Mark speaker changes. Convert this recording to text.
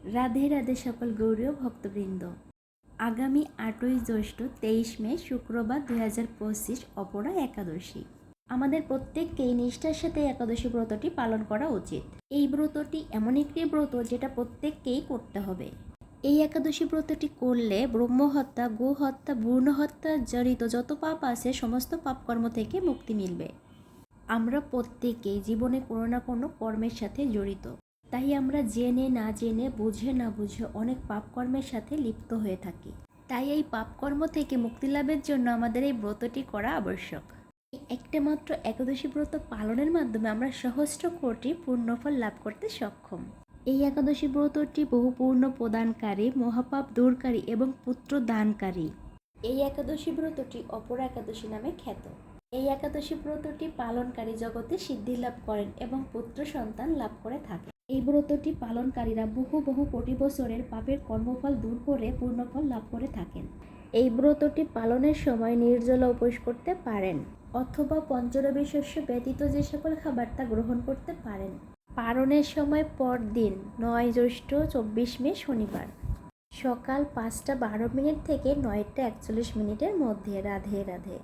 Speaker 1: রাধে রাধে সকল গৌরীয় ভক্তবৃন্দ। আগামী 8ই জ্যৈষ্ঠ 23 মে শুক্রবার 2025 অপরা একাদশী। আমাদের প্রত্যেককেই নিষ্ঠার সাথে একাদশী ব্রতটি পালন করা উচিত। এই ব্রতটি এমন একটি ব্রত যেটা প্রত্যেককেই করতে হবে। এই একাদশী ব্রতটি করলে ব্রহ্মহত্যা, গোহত্যা, ভ্রূণ হত্যা জড়িত যত পাপ আছে সমস্ত পাপকর্ম থেকে মুক্তি মিলবে। আমরা প্রত্যেকেই জীবনে কোনো না কোনো কর্মের সাথে জড়িত, তাই আমরা জেনে না জেনে, বুঝে না বুঝে অনেক পাপকর্মের সাথে লিপ্ত হয়ে থাকি। তাই এই পাপকর্ম থেকে মুক্তি লাভের জন্য আমাদের এই ব্রতটি করা আবশ্যক। একটা মাত্র একাদশী ব্রত পালনের মাধ্যমে আমরা সহস্র কোটি পূর্ণফল লাভ করতে সক্ষম। এই একাদশী ব্রতটি বহু পূর্ণ প্রদানকারী, মহাপাপ দূরকারী এবং পুত্র দানকারী। এই একাদশী ব্রতটি অপরা একাদশী নামে খ্যাত। এই একাদশী ব্রতটি পালনকারী জগতে সিদ্ধি লাভ করেন এবং পুত্র সন্তান লাভ করে থাকে। এই ব্রতটি পালনকারীরা বহু বহু কোটি বছরের পাপের কর্মফল দূর করে পূর্ণফল লাভ করে থাকেন। এই ব্রতটি পালনের সময় নির্জলা উপোস করতে পারেন অথবা পঞ্চরবি শস্য ব্যতীত যে সকল খাবার তা গ্রহণ করতে পারেন। পালনের সময় পরদিন 9 জ্যৈষ্ঠ 24 মে শনিবার সকাল 5টা 12 মিনিট থেকে 9টা 41 মিনিটের মধ্যে। রাধে রাধে।